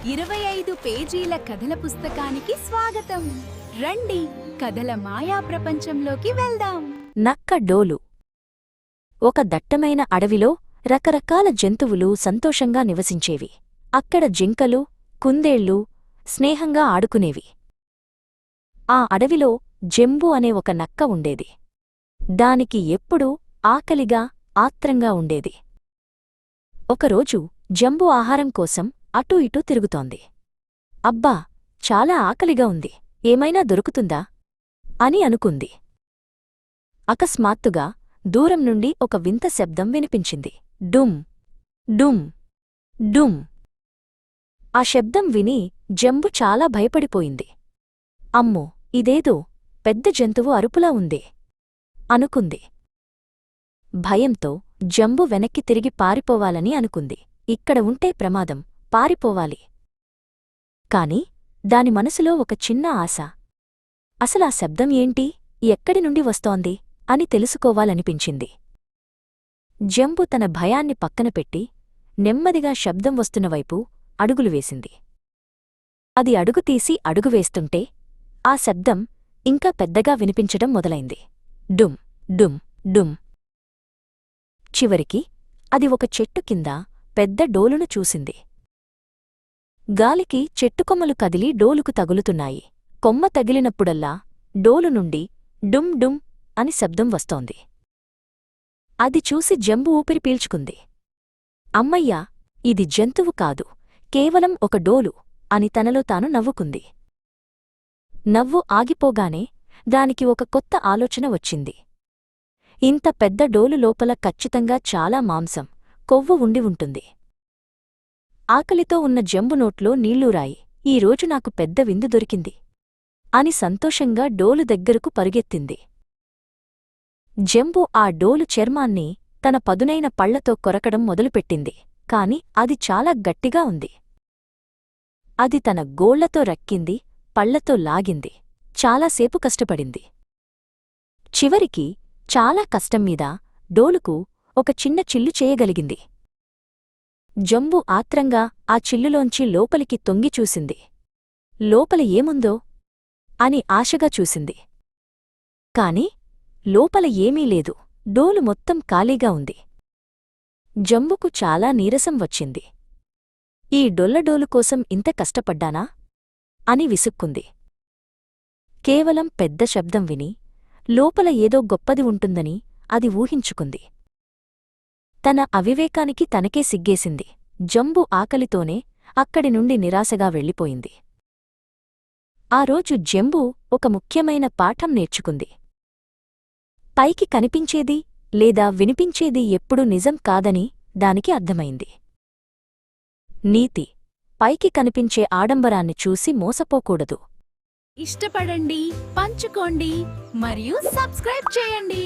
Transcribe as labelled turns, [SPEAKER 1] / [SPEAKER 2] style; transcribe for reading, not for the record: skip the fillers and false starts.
[SPEAKER 1] 25 పేజీల కథల పుస్తకానికి స్వాగతం. రండి, కథల మాయా ప్రపంచంలోకి వెళ్దాం.
[SPEAKER 2] నక్క డోలు. ఒక దట్టమైన అడవిలో రకరకాల జంతువులు సంతోషంగా నివసించేవి. అక్కడ జింకలు, కుందేళ్లు స్నేహంగా ఆడుకునేవి. ఆ అడవిలో జంబు అనే ఒక నక్క ఉండేది. దానికి ఎప్పుడూ ఆకలిగా, ఆత్రంగా ఉండేది. ఒకరోజు జంబు ఆహారం కోసం అటూ ఇటూ తిరుగుతోంది. అబ్బా, చాలా ఆకలిగా ఉంది, ఏమైనా దొరుకుతుందా అని అనుకుంది. అకస్మాత్తుగా దూరం నుండి ఒక వింత శబ్దం వినిపించింది. డుమ్ డుమ్ డుమ్. ఆ శబ్దం విని జంబు చాలా భయపడిపోయింది. అమ్మో, ఇదేదో పెద్ద జంతువు అరుపులా ఉందే అనుకుంది. భయంతో జంబు వెనక్కి తిరిగి పారిపోవాలని అనుకుంది. ఇక్కడ ఉంటే ప్రమాదం, పారిపోవాలి. కాని దాని మనసులో ఒక చిన్న ఆశ. అసలా శబ్దం ఏంటి, ఎక్కడి నుండి వస్తోంది అని తెలుసుకోవాలనిపించింది. జంబు తన భయాన్ని పక్కనపెట్టి నెమ్మదిగా శబ్దం వస్తున్నవైపు అడుగులు వేసింది. అది అడుగుతీసి అడుగువేస్తుంటే ఆ శబ్దం ఇంకా పెద్దగా వినిపించడం మొదలైంది. డుమ్ డుమ్ డుమ్. చివరికి అది ఒక చెట్టు కింద పెద్ద డోలును చూసింది. గాలికి చెట్టుకొమ్మలు కదిలి డోలుకు తగులుతున్నాయి. కొమ్మ తగిలినప్పుడల్లా డోలు నుండి డుమ్ డుమ్ అని శబ్దం వస్తోంది. అది చూసి జంబు ఊపిరి పీల్చుకుంది. అమ్మయ్యా, ఇది జంతువు కాదు, కేవలం ఒక డోలు అని తనలో తాను నవ్వుకుంది. నవ్వు ఆగిపోగానే దానికి ఒక కొత్త ఆలోచన వచ్చింది. ఇంత పెద్ద డోలు లోపల ఖచ్చితంగా చాలా మాంసం, కొవ్వు ఉండి ఉంటుంది. ఆకలితో ఉన్న జంబు నోట్లో నీళ్లూరాయి. ఈరోజు నాకు పెద్ద విందు దొరికింది అని సంతోషంగా డోలు దగ్గరకు పరుగెత్తింది. జంబు ఆ డోలు చర్మాన్ని తన పదునైన పళ్లతో కొరకడం మొదలుపెట్టింది. కాని అది చాలా గట్టిగా ఉంది. అది తన గోళ్లతో రక్కింది, పళ్లతో లాగింది. చాలాసేపు కష్టపడింది. చివరికి చాలా కష్టంమీద డోలుకు ఒక చిన్న చిల్లు చేయగలిగింది. జంబు ఆత్రంగా ఆ చిల్లులోంచి లోపలికి తొంగి చూసింది. లోపల ఏముందో అని ఆశగా చూసింది. కాని లోపల ఏమీ లేదు. డోలు మొత్తం ఖాళీగా ఉంది. జంబుకు చాలా నీరసం వచ్చింది. ఈ డొల్లడోలు కోసం ఇంత కష్టపడ్డానా అని విసుక్కుంది. కేవలం పెద్ద శబ్దం విని లోపల ఏదో గొప్పది ఉంటుందని అది ఊహించుకుంది. తన అవివేకానికి తనకే సిగ్గేసింది. జంబు ఆకలితోనే అక్కడి నుండి నిరాశగా వెళ్ళిపోయింది. ఆ రోజు జంబు ఒక ముఖ్యమైన పాఠం నేర్చుకుంది. పైకి కనిపించేది లేదా వినిపించేది ఎప్పుడూ నిజం కాదని దానికి అర్థమైంది. నీతి: పైకి కనిపించే ఆడంబరాన్ని చూసి మోసపోకూడదు.
[SPEAKER 1] ఇష్టపడండి, పంచుకోండి మరియు సబ్స్క్రైబ్ చేయండి.